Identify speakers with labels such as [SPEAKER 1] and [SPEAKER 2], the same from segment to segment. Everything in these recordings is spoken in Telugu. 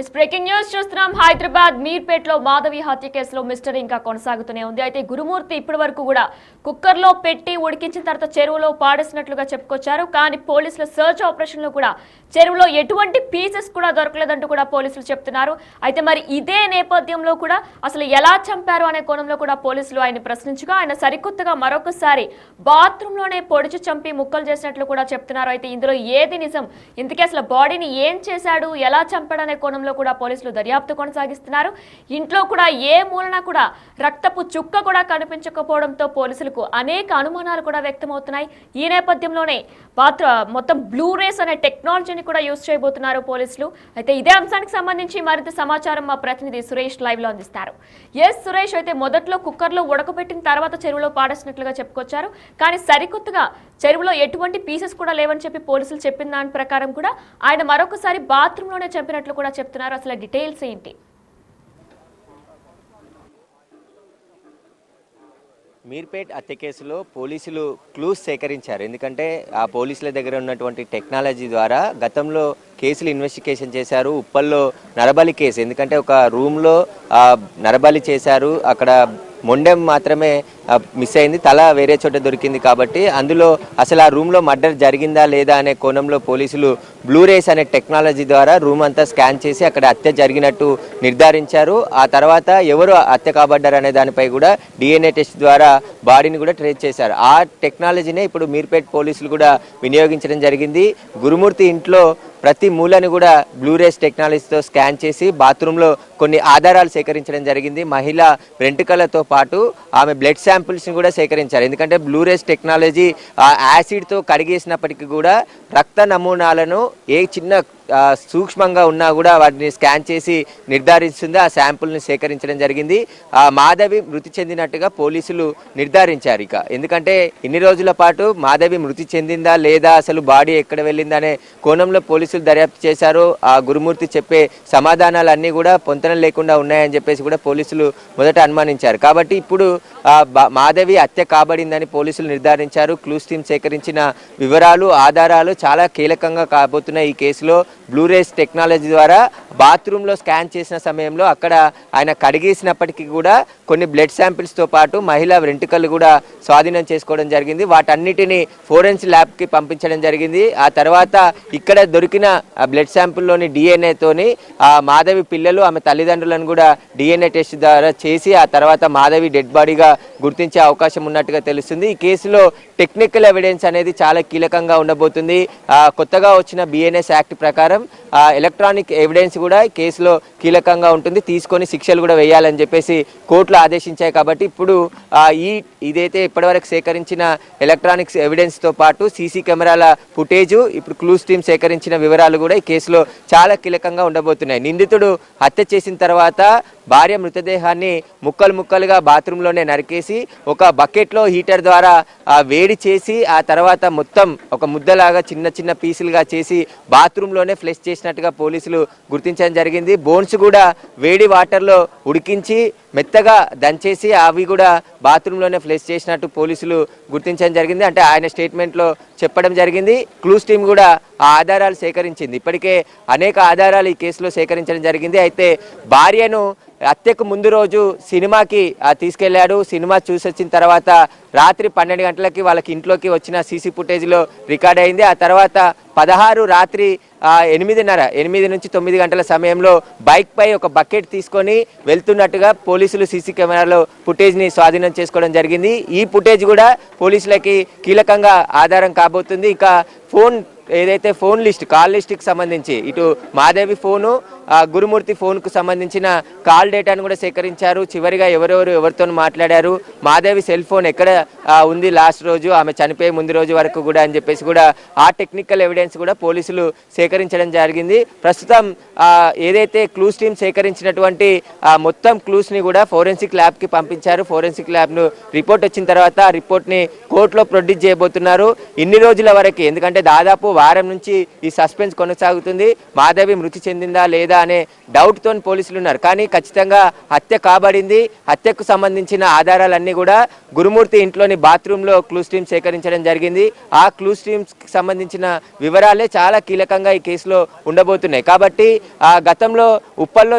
[SPEAKER 1] इस ब्रेकिंग न्यूज చూస్తున్నాం హైదరాబాద్ మీర్పేటలో మాధవి హత్య కేసులో మిస్టరీ ఇంకా కొనసాగుతూనే ఉంది. అయితే గురుమూర్తి ఇప్పటివరకు కూడా కుక్కర్లో పెట్టి ఉడికించిన తర్వాత చెరువులో పాడేసినట్లుగా చెప్పుకొచ్చారు. కానీ పోలీసుల సర్చ్ ఆపరేషన్ లో కూడా చెరువులో ఎటువంటి పీసెస్ కూడా దొరకలేదంటూ కూడా పోలీసులు చెప్తున్నారు. అయితే మరి ఇదే నేపథ్యంలో కూడా అసలు ఎలా చంపారు అనే కోణంలో కూడా పోలీసులు ఆయన ప్రశ్నించగా ఆయన సరికొత్తగా మరొకసారి బాత్రూమ్ లోనే పొడిచి చంపి ముక్కలు చేసినట్లు కూడా చెప్తున్నారు. అయితే ఇందులో ఏది నిజం, ఇంతకీ అసలు బాడీని ఏం చేశాడు, ఎలా చంపాడు అనే కోణంలో కూడా పోలీసులు దర్యాప్తు కొనసాగిస్తున్నారు. ఇంట్లో కూడా ఏ మూలన కూడా రక్తపు చుక్క కూడా కనిపించకపోవడంతో పోలీసులకు అనేక అనుమానాలు కూడా వ్యక్తమవుతున్నాయి. ఈ నేపథ్యంలోనే మొత్తం బ్లూ రేస్ అనే టెక్నాలజీని కూడా యూజ్ చేయబోతున్నారు పోలీసులు. అయితే ఇదే అంశానికి సంబంధించి మరింత సమాచారం మా ప్రతినిధి సురేష్ లైవ్ లో అందిస్తారు. ఎస్ సురేష్, అయితే మొదట్లో కుక్కర్లో ఉడకబెట్టిన తర్వాత చెరువులో పాడేసినట్లుగా చెప్పుకొచ్చారు. కానీ సరికొత్తగా చెరువులో ఎటువంటి పీసెస్ కూడా లేవని చెప్పి పోలీసులు చెప్పిన దాని ప్రకారం కూడా ఆయన మరొకసారి బాత్రూమ్ లోనే చంపినట్లు కూడా చెప్తున్నారు. అసలు డీటెయిల్స్ ఏంటి?
[SPEAKER 2] మీర్పేట్ హత్య కేసులో పోలీసులు క్లూస్ సేకరించారు. ఎందుకంటే ఆ పోలీసుల దగ్గర ఉన్నటువంటి టెక్నాలజీ ద్వారా గతంలో కేసులు ఇన్వెస్టిగేషన్ చేశారు. ఉప్పల్లో నరబలి కేసు, ఎందుకంటే ఒక రూమ్లో నరబలి చేశారు, అక్కడ మొండెం మాత్రమే మిస్ అయింది, తల వేరే చోట దొరికింది. కాబట్టి అందులో అసలు ఆ రూమ్లో మర్డర్ జరిగిందా లేదా అనే కోణంలో పోలీసులు బ్లూరేస్ అనే టెక్నాలజీ ద్వారా రూమ్ అంతా స్కాన్ చేసి అక్కడ హత్య జరిగినట్టు నిర్ధారించారు. ఆ తర్వాత ఎవరు హత్య కాబడ్డారు అనే దానిపై కూడా DNA టెస్ట్ ద్వారా బాడీని కూడా ట్రేస్ చేశారు. ఆ టెక్నాలజీనే ఇప్పుడు మీర్పేట్ పోలీసులు కూడా వినియోగించడం జరిగింది. గురుమూర్తి ఇంట్లో ప్రతి మూలని కూడా బ్లూరేస్ టెక్నాలజీతో స్కాన్ చేసి బాత్రూంలో కొన్ని ఆధారాలు సేకరించడం జరిగింది. మహిళ వెంట్రుకలతో పాటు ఆమె బ్లడ్ శాంపిల్స్ని కూడా సేకరించారు. ఎందుకంటే బ్లూరేస్ టెక్నాలజీ యాసిడ్తో కడిగేసినప్పటికీ కూడా రక్త నమూనాలను ఏ చిన్న సూక్ష్మంగా ఉన్నా కూడా వాటిని స్కాన్ చేసి నిర్ధారిస్తుంది. ఆ శాంపుల్ని సేకరించడం జరిగింది. మాధవి మృతి చెందినట్టుగా పోలీసులు నిర్ధారించారు. ఇక ఎందుకంటే ఇన్ని రోజుల పాటు మాధవి మృతి చెందిందా లేదా, అసలు బాడీ ఎక్కడ వెళ్ళిందా అనే కోణంలో పోలీసులు దర్యాప్తు చేశారు. ఆ గురుమూర్తి చెప్పే సమాధానాలన్నీ కూడా పొంతన లేకుండా ఉన్నాయని చెప్పేసి కూడా పోలీసులు మొదట అనుమానించారు. కాబట్టి ఇప్పుడు మాధవి హత్య కాబడిందని పోలీసులు నిర్ధారించారు. క్లూస్ టీమ్ సేకరించిన వివరాలు, ఆధారాలు చాలా కీలకంగా కాబోతున్నాయి. ఈ కేసులో బ్లూరేస్ టెక్నాలజీ ద్వారా బాత్రూంలో స్కాన్ చేసిన సమయంలో అక్కడ ఆయన కడిగేసినప్పటికీ కూడా కొన్ని బ్లడ్ శాంపిల్స్తో పాటు మహిళా వెంట్రుకలు కూడా స్వాధీనం చేసుకోవడం జరిగింది. వాటన్నిటిని ఫోరెన్సిక్ ల్యాబ్కి పంపించడం జరిగింది. ఆ తర్వాత ఇక్కడ దొరికిన బ్లడ్ శాంపుల్లోని DNAతోని మాధవి పిల్లలు, ఆమె తల్లిదండ్రులను కూడా DNA టెస్ట్ ద్వారా చేసి ఆ తర్వాత మాధవి డెడ్ బాడీగా గుర్తించే అవకాశం ఉన్నట్టుగా తెలుస్తుంది. ఈ కేసులో టెక్నికల్ ఎవిడెన్స్ అనేది చాలా కీలకంగా ఉండబోతుంది. కొత్తగా వచ్చిన BNS యాక్ట్ ప్రకారం ఎలక్ట్రానిక్ ఎవిడెన్స్ కూడా కేసులో కీలకంగా ఉంటుంది. తీసుకొని శిక్షలు కూడా వేయాలని చెప్పేసి కోర్టులు ఆదేశించాయి. కాబట్టి ఇప్పుడు ఇదైతే ఇప్పటివరకు సేకరించిన ఎలక్ట్రానిక్స్ ఎవిడెన్స్తో పాటు సీసీ కెమెరాల ఫుటేజు, ఇప్పుడు క్లూస్ టీమ్ సేకరించిన వివరాలు కూడా ఈ కేసులో చాలా కీలకంగా ఉండబోతున్నాయి. నిందితుడు హత్య చేసిన తర్వాత భార్య మృతదేహాన్ని ముక్కలు ముక్కలుగా బాత్రూంలోనే నరికేసి ఒక బకెట్లో హీటర్ ద్వారా వేడి చేసి ఆ తర్వాత మొత్తం ఒక ముద్దలాగా చిన్న చిన్న పీసులుగా చేసి బాత్రూంలోనే ఫ్లెష్ చేసినట్టుగా పోలీసులు గుర్తించడం జరిగింది. బోన్స్ కూడా వేడి వాటర్లో ఉడికించి మెత్తగా దంచేసి అవి కూడా బాత్రూంలోనే ఫ్లెష్ చేసినట్టు పోలీసులు గుర్తించడం జరిగింది. అంటే ఆయన స్టేట్మెంట్లో చెప్పడం జరిగింది. క్లూస్ టీమ్ కూడా ఆ ఆధారాలు సేకరించింది. ఇప్పటికే అనేక ఆధారాలు ఈ కేసులో సేకరించడం జరిగింది. అయితే భార్యను హత్యకు ముందు రోజు సినిమాకి తీసుకెళ్లాడు. సినిమా చూసి వచ్చిన తర్వాత రాత్రి 12 గంటలకి వాళ్ళకి ఇంట్లోకి వచ్చిన సీసీ ఫుటేజ్లో రికార్డ్ అయింది. ఆ తర్వాత 16 రాత్రి 8 నుంచి 9 గంటల సమయంలో బైక్ పై ఒక బకెట్ తీసుకొని వెళ్తున్నట్టుగా పోలీసులు సీసీ కెమెరాలో ఫుటేజ్ని స్వాధీనం చేసుకోవడం జరిగింది. ఈ ఫుటేజ్ కూడా పోలీసులకి కీలకంగా ఆధారం కాబోతుంది. ఇక ఫోన్ ఏదైతే ఫోన్ లిస్ట్, కాల్ లిస్ట్కి సంబంధించి ఇటు మాధవి ఫోను, గురుమూర్తి ఫోన్కు సంబంధించిన కాల్ డేటాను కూడా సేకరించారు. చివరిగా ఎవరితో మాట్లాడారు, మాధవి సెల్ ఫోన్ ఎక్కడ ఉంది లాస్ట్ రోజు, ఆమె చనిపోయే ముందు రోజు వరకు కూడా అని చెప్పేసి కూడా ఆ టెక్నికల్ ఎవిడెన్స్ కూడా పోలీసులు సేకరించడం జరిగింది. ప్రస్తుతం ఏదైతే క్లూస్ టీమ్ సేకరించినటువంటి మొత్తం క్లూస్ని కూడా ఫోరెన్సిక్ ల్యాబ్కి పంపించారు. ఫోరెన్సిక్ ల్యాబ్ను రిపోర్ట్ వచ్చిన తర్వాత ఆ రిపోర్ట్ని కోర్టులో ప్రొడ్యూస్ చేయబోతున్నారు. ఇన్ని రోజుల వరకు, ఎందుకంటే దాదాపు వారం నుంచి ఈ సస్పెన్స్ కొనసాగుతుంది. మాధవి మృతి చెందిందా లేదా లేదా అనే డౌట్తో పోలీసులు ఉన్నారు. కానీ ఖచ్చితంగా హత్య కాబడింది. హత్యకు సంబంధించిన ఆధారాలన్నీ కూడా గురుమూర్తి ఇంట్లోని బాత్రూంలో క్లూస్ టీమ్ సేకరించడం జరిగింది. ఆ క్లూస్ టీమ్స్కి సంబంధించిన వివరాలే చాలా కీలకంగా ఈ కేసులో ఉండబోతున్నాయి. కాబట్టి గతంలో ఉప్పల్లో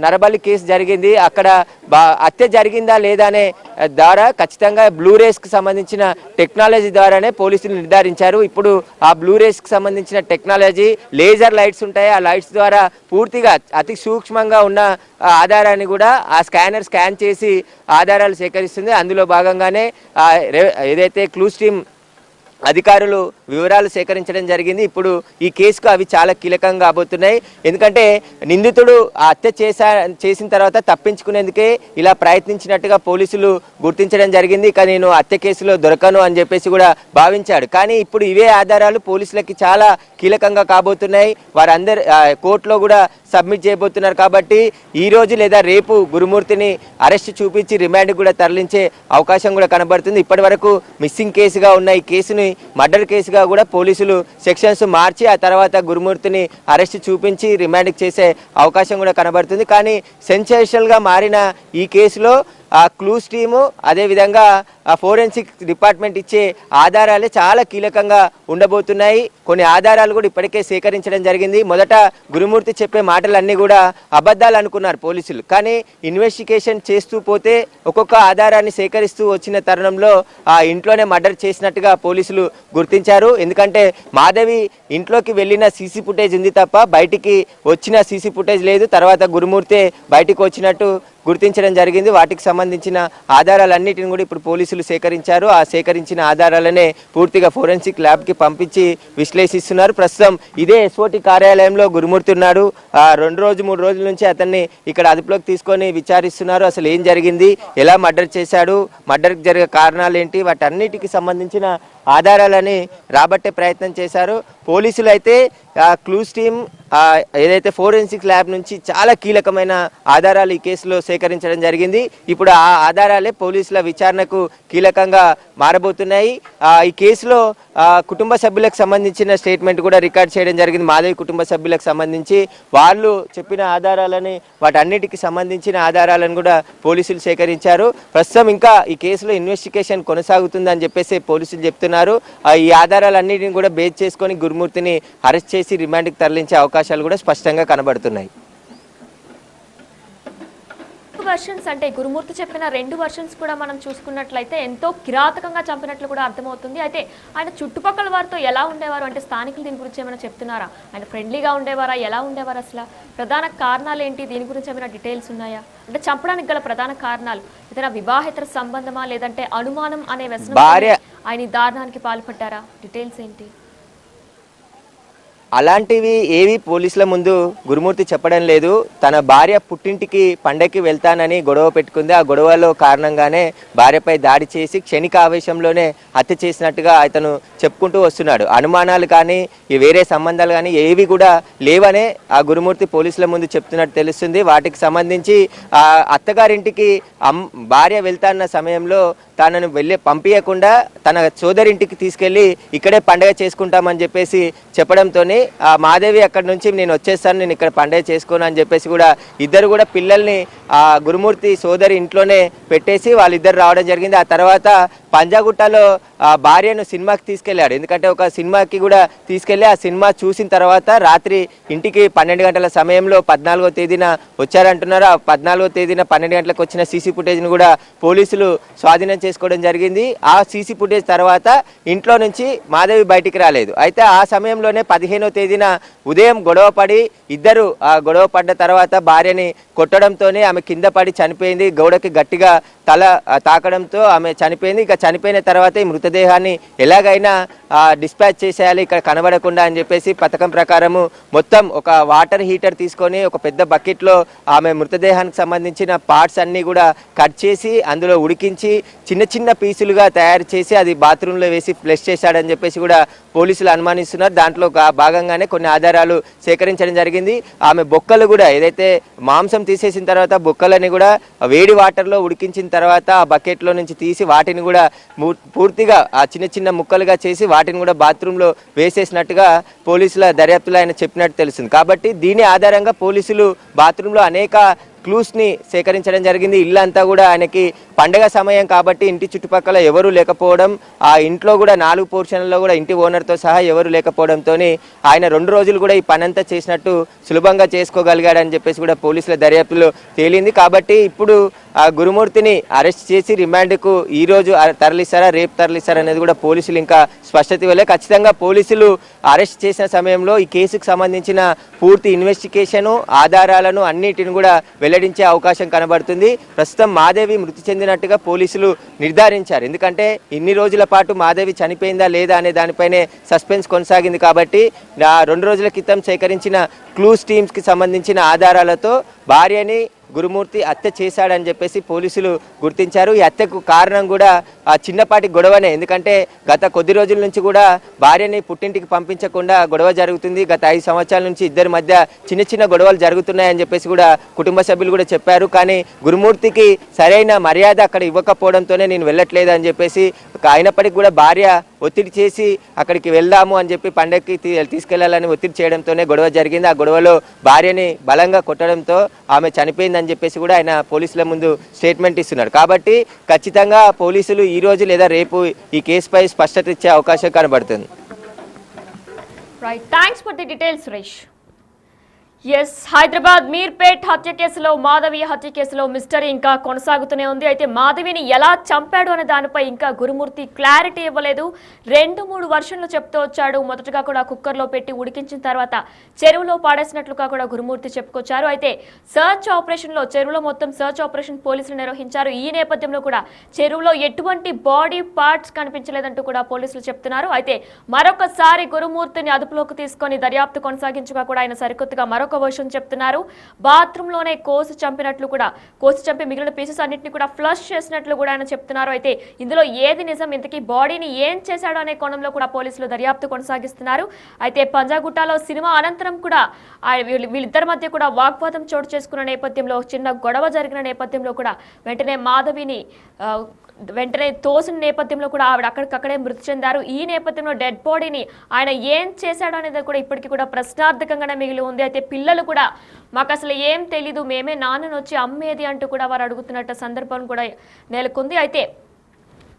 [SPEAKER 2] నరబలి కేసు జరిగింది. అక్కడ హత్య జరిగిందా లేదా అనే ద్వారా ఖచ్చితంగా బ్లూరేస్కి సంబంధించిన టెక్నాలజీ ద్వారానే పోలీసులు నిర్ధారించారు. ఇప్పుడు ఆ బ్లూరేస్కి సంబంధించిన టెక్నాలజీ లేజర్ లైట్స్ ఉంటాయి. ఆ లైట్స్ ద్వారా పూర్తిగా అతి సూక్ష్మంగా ఉన్న ఆధారాన్ని కూడా ఆ స్కాన్ చేసి ఆధారాలు సేకరిస్తుంది. అందులో భాగంగానే ఏదైతే క్లూస్ టీమ్ అధికారులు వివరాలు సేకరించడం జరిగింది. ఇప్పుడు ఈ కేసుకు అవి చాలా కీలకంగా కాబోతున్నాయి. ఎందుకంటే నిందితుడు హత్య చేసిన తర్వాత తప్పించుకునేందుకే ఇలా ప్రయత్నించినట్టుగా పోలీసులు గుర్తించడం జరిగింది. ఇక నేను హత్య కేసులో దొరకను అని చెప్పేసి కూడా భావించాడు. కానీ ఇప్పుడు ఇవే ఆధారాలు పోలీసులకి చాలా కీలకంగా కాబోతున్నాయి. వారందరు కోర్టులో కూడా సబ్మిట్ చేయబోతున్నారు. కాబట్టి ఈ రోజు లేదా రేపు గురుమూర్తిని అరెస్ట్ చూపించి రిమాండ్ కూడా తరలించే అవకాశం కూడా కనబడుతుంది. ఇప్పటి వరకు మిస్సింగ్ కేసుగా ఉన్న ఈ కేసుని మర్డర్ కేసుగా కూడా పోలీసులు సెక్షన్స్ మార్చి ఆ తర్వాత గురుమూర్తిని అరెస్ట్ చూపించి రిమాండ్ చేసే అవకాశం కూడా కనబడుతుంది. కానీ సెన్సేషనల్గా మారిన ఈ కేసులో ఆ క్లూస్ టీము అదేవిధంగా ఆ ఫోరెన్సిక్ డిపార్ట్మెంట్ ఇచ్చే ఆధారాలే చాలా కీలకంగా ఉండబోతున్నాయి. కొన్ని ఆధారాలు కూడా ఇప్పటికే సేకరించడం జరిగింది. మొదట గురుమూర్తి చెప్పే మాటలన్నీ కూడా అబద్ధాలు అనుకున్నారు పోలీసులు. కానీ ఇన్వెస్టిగేషన్ చేస్తూ పోతే ఒక్కొక్క ఆధారాన్ని సేకరిస్తూ వచ్చిన తరుణంలో ఆ ఇంట్లోనే మర్డర్ చేసినట్టుగా పోలీసులు గుర్తించారు. ఎందుకంటే మాధవి ఇంట్లోకి వెళ్ళిన సీసీ ఫుటేజ్ ఉంది తప్ప బయటికి వచ్చిన సీసీ ఫుటేజ్ లేదు. తర్వాత గురుమూర్తి బయటికి వచ్చినట్టు గుర్తించడం జరిగింది. వాటికి సంబంధించిన ఆధారాలన్నిటిని కూడా ఇప్పుడు పోలీసులు సేకరించారు. ఆ సేకరించిన ఆధారాలనే పూర్తిగా ఫోరెన్సిక్ ల్యాబ్కి పంపించి విశ్లేషిస్తున్నారు. ప్రస్తుతం ఇదే ఎస్ఓటి కార్యాలయంలో గురుమూర్తి ఉన్నాడు. 2-3 రోజుల నుంచి అతన్ని ఇక్కడ అదుపులోకి తీసుకొని విచారిస్తున్నారు. అసలు ఏం జరిగింది, ఎలా మర్డర్ చేశాడు, మర్డర్కి జరిగే కారణాలు ఏంటి, వాటన్నిటికి సంబంధించిన ఆధారాలని రాబట్టే ప్రయత్నం చేశారు పోలీసులు. అయితే క్లూస్ టీమ్ ఏదైతే ఫోరెన్సిక్ ల్యాబ్ నుంచి చాలా కీలకమైన ఆధారాలు ఈ కేసులో సేకరించడం జరిగింది. ఇప్పుడు ఆ ఆధారాలే పోలీసుల విచారణకు కీలకంగా మారబోతున్నాయి. ఈ కేసులో కుటుంబ సభ్యులకు సంబంధించిన స్టేట్మెంట్ కూడా రికార్డ్ చేయడం జరిగింది. మాధవి కుటుంబ సభ్యులకు సంబంధించి వాళ్ళు చెప్పిన ఆధారాలని వాటన్నిటికి సంబంధించిన ఆధారాలను కూడా పోలీసులు సేకరించారు. ప్రస్తుతం ఇంకా ఈ కేసులో ఇన్వెస్టిగేషన్ కొనసాగుతుందని చెప్పేసి పోలీసులు చెప్తున్నారు. ఈ ఆధారాలన్నిటిని కూడా బేస్ చేసుకొని గురుమూర్తిని అరెస్ట్ చేసి రిమాండ్కి తరలించే అవకాశాలు కూడా స్పష్టంగా కనబడుతున్నాయి.
[SPEAKER 1] వర్షన్స్ అంటే గురుమూర్తి చెప్పిన 2 వర్షన్స్ కూడా మనం చూసుకున్నట్లయితే ఎంతో కిరాతకంగా చంపినట్లు కూడా అర్థమవుతుంది. అయితే ఆయన చుట్టుపక్కల వారితో ఎలా ఉండేవారు అంటే స్థానికులు దీని గురించి ఏమైనా చెప్తున్నారా? ఆయన ఫ్రెండ్లీగా ఉండేవారా, ఎలా ఉండేవారు, అసలు ప్రధాన కారణాలు ఏంటి, దీని గురించి ఏమైనా డీటెయిల్స్ ఉన్నాయా? అంటే చంపడానికి గల ప్రధాన కారణాలు ఏదైనా వివాహేతర సంబంధమా లేదంటే అనుమానం అనే వ్యసనం ఆయన దారుణానికి పాల్పడ్డారా? డీటెయిల్స్ ఏంటి?
[SPEAKER 2] అలాంటివి ఏవి పోలీసుల ముందు గురుమూర్తి చెప్పడం లేదు. తన భార్య పుట్టింటికి పండగకి వెళ్తానని గొడవ పెట్టుకుంది. ఆ గొడవలో కారణంగానే భార్యపై దాడి చేసి క్షణిక ఆవేశంలోనే హత్య చేసినట్టుగా అతను చెప్పుకుంటూ వస్తున్నాడు. అనుమానాలు కానీ వేరే సంబంధాలు కానీ ఏవి కూడా లేవనే ఆ గురుమూర్తి పోలీసుల ముందు చెప్తున్నట్టు తెలుస్తుంది. వాటికి సంబంధించి ఆ అత్తగారింటికి భార్య వెళ్తాన్న సమయంలో తనను పంపించకుండా తన సోదరింటికి తీసుకెళ్ళి ఇక్కడే పండగ చేసుకుంటామని చెప్పేసి చెప్పడంతోనే ఆ మాధవి అక్కడి నుంచి నేను వచ్చేస్తాను, నేను ఇక్కడ పండగ చేసుకోను అని చెప్పేసి కూడా ఇద్దరు కూడా పిల్లల్ని ఆ గురుమూర్తి సోదరి ఇంట్లోనే పెట్టేసి వాళ్ళిద్దరు రావడం జరిగింది. ఆ తర్వాత పంజాగుట్టలో భార్యను సినిమాకి తీసుకెళ్ళాడు. ఎందుకంటే ఒక సినిమాకి కూడా తీసుకెళ్ళి ఆ సినిమా చూసిన తర్వాత రాత్రి ఇంటికి 12 గంటల సమయంలో 14వ తేదీన వచ్చారంటున్నారు. ఆ 14వ తేదీన 12 గంటలకు వచ్చిన సీసీ ఫుటేజ్ను కూడా పోలీసులు స్వాధీనం చేసుకోవడం జరిగింది. ఆ సీసీ ఫుటేజ్ తర్వాత ఇంట్లో నుంచి మాధవి బయటికి రాలేదు. అయితే ఆ సమయంలోనే 15వ తేదీన ఉదయం గొడవ పడి ఇద్దరు ఆ గొడవ పడ్డ తర్వాత భార్యని కొట్టడంతోనే ఆమె కింద పడి చనిపోయింది. గోడకి గట్టిగా తల తాకడంతో ఆమె చనిపోయింది. ఇక చనిపోయిన తర్వాత ఈ మృతదేహాన్ని ఎలాగైనా డిస్పాచ్ చేసేయాలి ఇక్కడ కనబడకుండా అని చెప్పేసి పథకం ప్రకారము మొత్తం ఒక వాటర్ హీటర్ తీసుకొని ఒక పెద్ద బకెట్లో ఆమె మృతదేహానికి సంబంధించిన పార్ట్స్ అన్నీ కూడా కట్ చేసి అందులో ఉడికించి చిన్న చిన్న పీసులుగా తయారు చేసి అది బాత్రూంలో వేసి ఫ్లష్ చేశాడని చెప్పేసి కూడా పోలీసులు అనుమానిస్తున్నారు. దాంట్లో భాగంగానే కొన్ని ఆధారాలు సేకరించడం జరిగింది. ఆమె బొక్కలు కూడా ఏదైతే మాంసం తీసేసిన తర్వాత బొక్కలని కూడా వేడి వాటర్లో ఉడికించిన తర్వాత ఆ బకెట్లో నుంచి తీసి వాటిని కూడా పూర్తిగా ఆ చిన్న చిన్న ముక్కలుగా చేసి వాటిని కూడా బాత్రూంలో వేసేసినట్టుగా పోలీసుల దర్యాప్తులో ఆయన చెప్పినట్టు తెలుస్తుంది. కాబట్టి దీని ఆధారంగా పోలీసులు బాత్రూంలో అనేక క్లూస్ని సేకరించడం జరిగింది. ఇల్లంతా కూడా ఆయనకి పండగ సమయం కాబట్టి ఇంటి చుట్టుపక్కల ఎవరు లేకపోవడం, ఆ ఇంట్లో కూడా 4 పోర్షన్లలో కూడా ఇంటి ఓనర్తో సహా ఎవరు లేకపోవడంతో ఆయన 2 రోజులు కూడా ఈ పనంతా చేసినట్టు సులభంగా చేసుకోగలిగాడని చెప్పేసి కూడా పోలీసుల దర్యాప్తులో తేలింది. కాబట్టి ఇప్పుడు ఆ గురుమూర్తిని అరెస్ట్ చేసి రిమాండ్కు ఈ రోజు తరలిస్తారా రేపు తరలిస్తారా అనేది కూడా పోలీసులు ఇంకా స్పష్టత ఇవ్వలే. ఖచ్చితంగా పోలీసులు అరెస్ట్ చేసిన సమయంలో ఈ కేసుకు సంబంధించిన పూర్తి ఇన్వెస్టిగేషను ఆధారాలను అన్నిటిని కూడా వెల్లడించే అవకాశం కనబడుతుంది. ప్రస్తుతం మాదేవి మృతి చెందినట్టుగా పోలీసులు నిర్ధారించారు. ఎందుకంటే ఇన్ని రోజుల పాటు మాదేవి చనిపోయిందా లేదా అనే దానిపైనే సస్పెన్స్ కొనసాగింది. కాబట్టి 2 రోజుల క్రితం సేకరించిన క్లూస్ టీమ్స్కి సంబంధించిన ఆధారాలతో భార్యని గురుమూర్తి హత్య చేశాడని చెప్పేసి పోలీసులు గుర్తించారు. ఈ హత్యకు కారణం కూడా ఆ చిన్నపాటి గొడవనే. ఎందుకంటే గత కొద్ది రోజుల నుంచి కూడా భార్యని పుట్టింటికి పంపించకుండా గొడవ జరుగుతుంది. గత 5 సంవత్సరాల నుంచి ఇద్దరి మధ్య చిన్న చిన్న గొడవలు జరుగుతున్నాయని చెప్పేసి కూడా కుటుంబ సభ్యులు కూడా చెప్పారు. కానీ గురుమూర్తికి సరైన మర్యాద అక్కడ ఇవ్వకపోవడంతోనే నేను వెళ్ళట్లేదు అని చెప్పేసి, అయినప్పటికీ కూడా భార్య ఒత్తిడి చేసి అక్కడికి వెళ్దాము అని చెప్పి పండగకి తీసుకెళ్లాలని ఒత్తిడి చేయడంతోనే గొడవ జరిగింది. ఆ గొడవలో భార్యని బలంగా కొట్టడంతో ఆమె చనిపోయిందని చెప్పేసి కూడా ఆయన పోలీసుల ముందు స్టేట్మెంట్ ఇస్తున్నారు. కాబట్టి ఖచ్చితంగా పోలీసులు ఈ రోజు లేదా రేపు ఈ కేసుపై స్పష్టత ఇచ్చే అవకాశం కనబడుతుంది.
[SPEAKER 1] Right, thanks for the details Suresh. Yes, Hyderabad Meerpet హత్య కేసులో మాధవి హత్య కేసులో మిస్టరీ ఇంకా కొనసాగుతూనే ఉంది. అయితే మాధవిని ఎలా చంపాడు అనే దానిపై ఇంకా గురుమూర్తి క్లారిటీ ఇవ్వలేదు. 2-3 వర్షన్లు చెప్తూ వచ్చాడు. మొదటగా కూడా కుక్కర్లో పెట్టి ఉడికించిన తర్వాత చెరువులో పాడేసినట్లుగా కూడా గురుమూర్తి చెప్పుకొచ్చారు. అయితే సర్చ్ ఆపరేషన్లో చెరువులో మొత్తం సర్చ్ ఆపరేషన్ పోలీసులు నిర్వహించారు. ఈ నేపథ్యంలో కూడా చెరువులో ఎటువంటి బాడీ పార్ట్స్ కనిపించలేదంటూ కూడా పోలీసులు చెప్తున్నారు. అయితే మరొకసారి గురుమూర్తిని అదుపులోకి తీసుకొని దర్యాప్తు కొనసాగించగా కూడా ఆయన సరికొత్తగా మరొక వర్షన్ చెప్తున్నారు. బాత్రూమ్ లోనే కోసి చంపి మిగిలిన పీసెస్ అన్నింటినీ కూడా ఫ్లష్ చేసినట్లు కూడా ఆయన చెప్తున్నారు. అయితే ఇందులో ఏది నిజం, ఇంతకీ బాడీని ఏం చేశాడు అనే కోణంలో కూడా పోలీసులు దర్యాప్తు కొనసాగిస్తున్నారు. అయితే పంజాగుట్టలో సినిమా అనంతరం కూడా వీళ్ళిద్దరి మధ్య కూడా వాగ్వాదం చోటు చేసుకున్న నేపథ్యంలో, చిన్న గొడవ జరిగిన నేపథ్యంలో కూడా వెంటనే మాధవిని తోసిన నేపథ్యంలో కూడా ఆవిడ అక్కడికక్కడే మృతి చెందారు. ఈ నేపథ్యంలో డెడ్ బాడీని ఆయన ఏం చేశాడు అనేది కూడా ఇప్పటికీ కూడా ప్రశ్నార్థకంగానే మిగిలి ఉంది. అయితే పిల్లలు కూడా మాకు అసలు ఏం తెలీదు, మేమే నాన్నను వచ్చి అమ్మేది అంటూ కూడా వారు అడుగుతున్నట్టు సందర్భం కూడా నెలకొంది. అయితే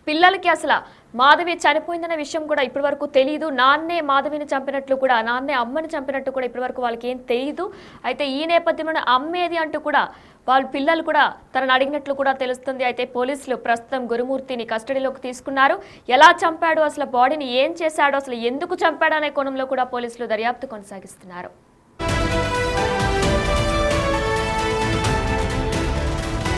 [SPEAKER 1] పిల్లలకి అసలు మాధవి చనిపోయిందనే విషయం కూడా ఇప్పటి వరకు తెలియదు. నాన్నే మాధవిని చంపినట్లు కూడా, నాన్నే అమ్మని చంపినట్టు కూడా ఇప్పటి వరకు వాళ్ళకి ఏం తెలియదు. అయితే ఈ నేపథ్యంలో అమ్మేది అంటూ కూడా వాళ్ళ పిల్లలు కూడా తనను అడిగినట్లు కూడా తెలుస్తుంది. అయితే పోలీసులు ప్రస్తుతం గురుమూర్తిని కస్టడీలోకి తీసుకున్నారు. ఎలా చంపాడు, అసలు బాడీని ఏం చేశాడు, అసలు ఎందుకు చంపాడు అనే కోణంలో కూడా పోలీసులు దర్యాప్తు కొనసాగిస్తున్నారు.